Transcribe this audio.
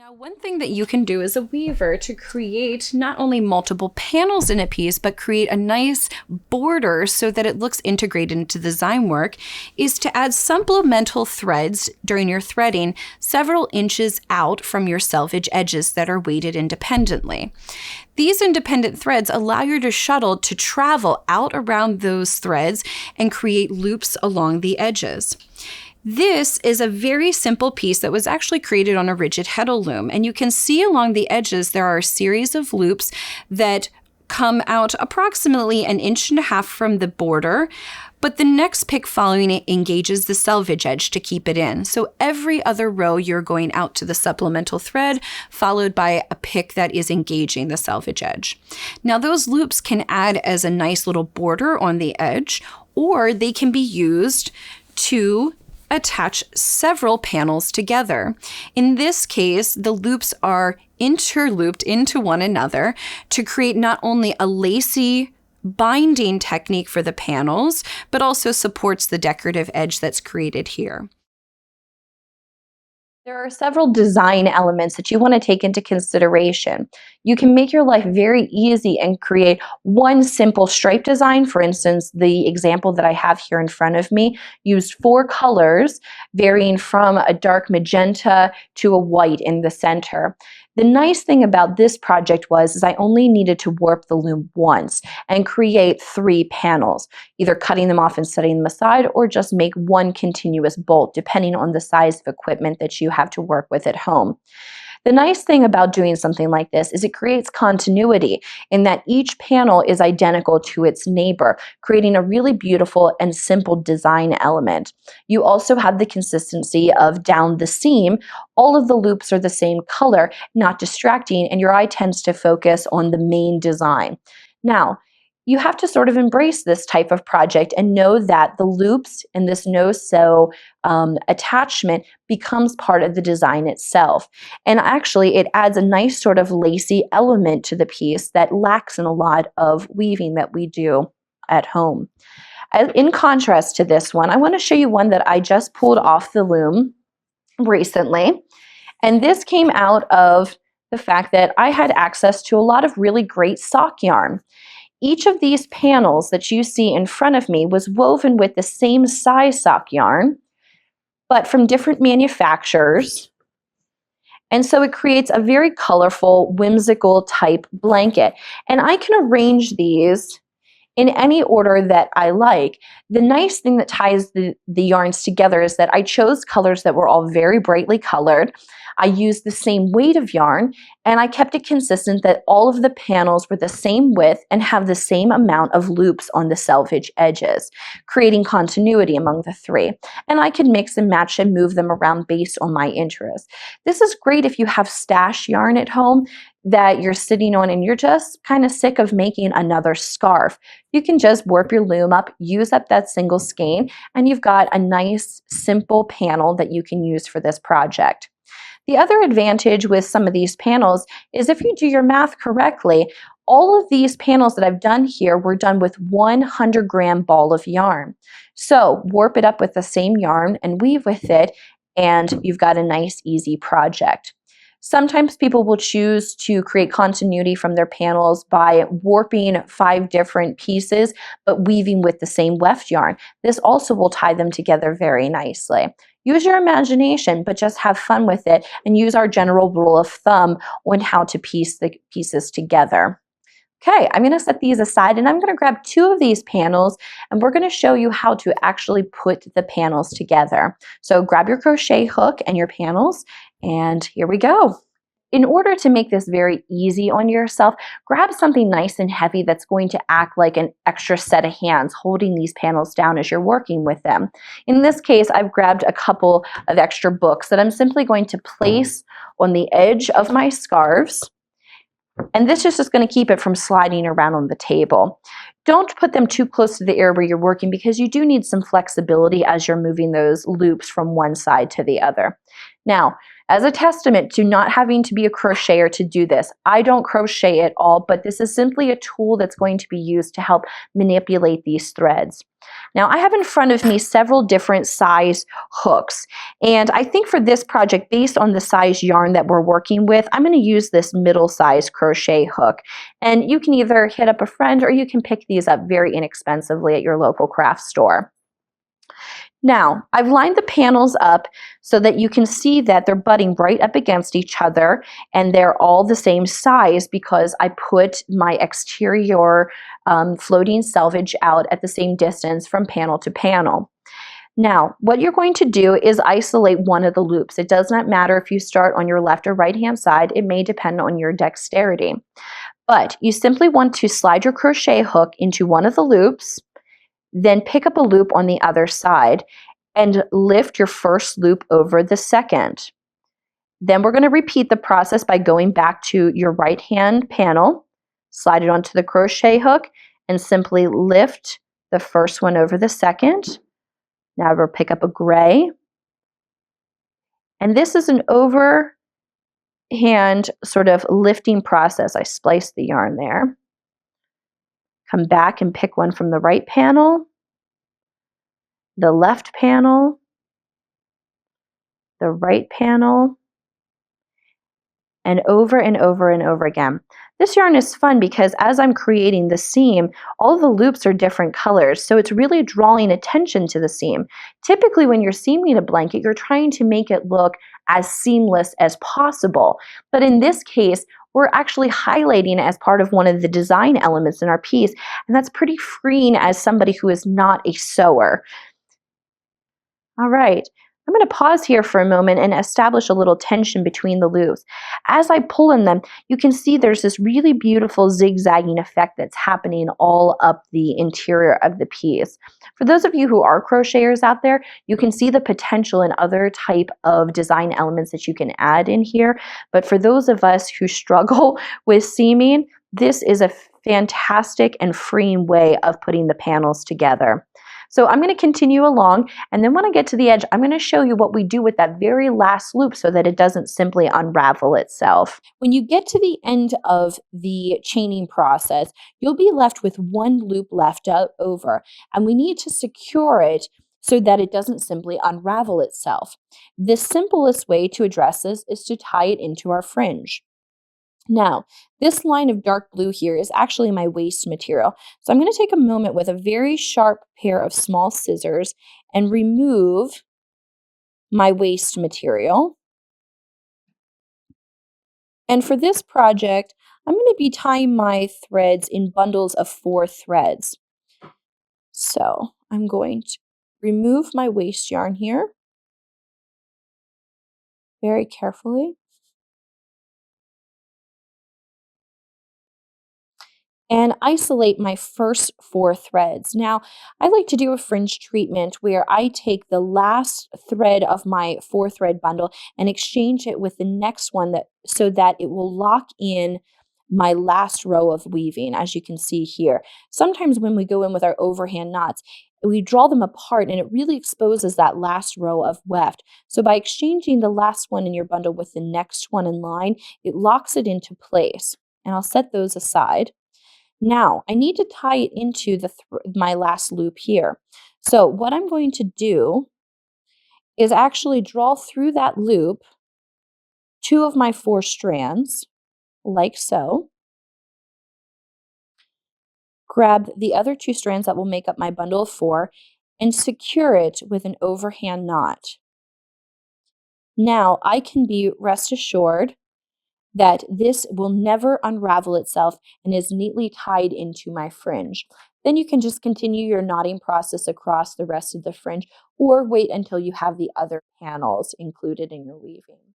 Now, one thing that you can do as a weaver to create not only multiple panels in a piece, but create a nice border so that it looks integrated into design work is to add supplemental threads during your threading several inches out from your selvage edges that are weighted independently. These independent threads allow your shuttle to travel out around those threads and create loops along the edges. This is a very simple piece that was actually created on a rigid heddle loom, and you can see along the edges there are a series of loops that come out approximately 1.5 inches from the border, but the next pick following it engages the selvage edge to keep it in. So every other row you're going out to the supplemental thread, followed by a pick that is engaging the selvage edge. Now those loops can add as a nice little border on the edge, or they can be used to attach several panels together. In this case, the loops are interlooped into one another to create not only a lacy binding technique for the panels, but also supports the decorative edge that's created here. There are several design elements that you want to take into consideration. You can make your life very easy and create one simple stripe design. For instance, the example that I have here in front of me used 4 colors, varying from a dark magenta to a white in the center. The nice thing about this project is I only needed to warp the loom once and create 3 panels, either cutting them off and setting them aside or just make one continuous bolt, depending on the size of equipment that you have to work with at home. The nice thing about doing something like this is it creates continuity in that each panel is identical to its neighbor, creating a really beautiful and simple design element. You also have the consistency of down the seam. All of the loops are the same color, not distracting, and your eye tends to focus on the main design. Now, you have to sort of embrace this type of project and know that the loops and this no-sew attachment becomes part of the design itself. And actually, it adds a nice sort of lacy element to the piece that lacks in a lot of weaving that we do at home. In contrast to this one, I want to show you one that I just pulled off the loom recently. And this came out of the fact that I had access to a lot of really great sock yarn. Each of these panels that you see in front of me was woven with the same size sock yarn, but from different manufacturers. And so it creates a very colorful, whimsical type blanket. And I can arrange these in any order that I like. The nice thing that ties the yarns together is that I chose colors that were all very brightly colored. I used the same weight of yarn, and I kept it consistent that all of the panels were the same width and have the same amount of loops on the selvage edges, creating continuity among the 3. And I could mix and match and move them around based on my interest. This is great if you have stash yarn at home that you're sitting on and you're just kind of sick of making another scarf. You can just warp your loom up, use up that single skein, and you've got a nice, simple panel that you can use for this project. The other advantage with some of these panels is if you do your math correctly, all of these panels that I've done here were done with 100-gram ball of yarn. So warp it up with the same yarn and weave with it, and you've got a nice, easy project. Sometimes people will choose to create continuity from their panels by warping 5 different pieces, but weaving with the same weft yarn. This also will tie them together very nicely. Use your imagination, but just have fun with it and use our general rule of thumb on how to piece the pieces together. Okay, I'm going to set these aside and I'm going to grab 2 of these panels and we're going to show you how to actually put the panels together. So grab your crochet hook and your panels, and here we go. In order to make this very easy on yourself, grab something nice and heavy that's going to act like an extra set of hands holding these panels down as you're working with them. In this case, I've grabbed a couple of extra books that I'm simply going to place on the edge of my scarves. And this is just going to keep it from sliding around on the table. Don't put them too close to the area where you're working because you do need some flexibility as you're moving those loops from one side to the other. Now, as a testament to not having to be a crocheter to do this. I don't crochet at all, but this is simply a tool that's going to be used to help manipulate these threads. Now I have in front of me several different size hooks, and I think for this project, based on the size yarn that we're working with, I'm going to use this middle size crochet hook. And you can either hit up a friend or you can pick these up very inexpensively at your local craft store. Now, I've lined the panels up so that you can see that they're butting right up against each other, and they're all the same size because I put my exterior floating selvage out at the same distance from panel to panel. Now, what you're going to do is isolate one of the loops. It does not matter if you start on your left or right hand side. It may depend on your dexterity. But you simply want to slide your crochet hook into one of the loops, then pick up a loop on the other side and lift your first loop over the second. Then we're going to repeat the process by going back to your right hand panel, slide it onto the crochet hook, and simply lift the first one over the second. Now we'll pick up a gray. And this is an overhand sort of lifting process. I spliced the yarn there. Come back and pick one from the right panel, the left panel, the right panel, and over and over and over again. This yarn is fun because as I'm creating the seam, all the loops are different colors, so it's really drawing attention to the seam. Typically when you're seaming a blanket, you're trying to make it look as seamless as possible. But in this case, we're actually highlighting it as part of one of the design elements in our piece, and that's pretty freeing as somebody who is not a sewer. All right, I'm going to pause here for a moment and establish a little tension between the loops. As I pull in them, you can see there's this really beautiful zigzagging effect that's happening all up the interior of the piece. For those of you who are crocheters out there, you can see the potential in other type of design elements that you can add in here. But for those of us who struggle with seaming, this is a fantastic and freeing way of putting the panels together. So I'm going to continue along, and then when I get to the edge, I'm going to show you what we do with that very last loop so that it doesn't simply unravel itself. When you get to the end of the chaining process, you'll be left with one loop left over, and we need to secure it so that it doesn't simply unravel itself. The simplest way to address this is to tie it into our fringe. Now, this line of dark blue here is actually my waste material. So I'm going to take a moment with a very sharp pair of small scissors and remove my waste material. And for this project, I'm going to be tying my threads in bundles of 4 threads. So I'm going to remove my waste yarn here very carefully. And isolate my first 4 threads. Now, I like to do a fringe treatment where I take the last thread of my 4-thread bundle and exchange it with the next one so that it will lock in my last row of weaving, as you can see here. Sometimes when we go in with our overhand knots, we draw them apart and it really exposes that last row of weft. So by exchanging the last one in your bundle with the next one in line, it locks it into place. And I'll set those aside. Now, I need to tie it into my last loop here. So what I'm going to do is actually draw through that loop 2 of my 4 strands, like so. Grab the other 2 strands that will make up my bundle of 4 and secure it with an overhand knot. Now, I can be rest assured that this will never unravel itself and is neatly tied into my fringe. Then you can just continue your knotting process across the rest of the fringe or wait until you have the other panels included in your weaving.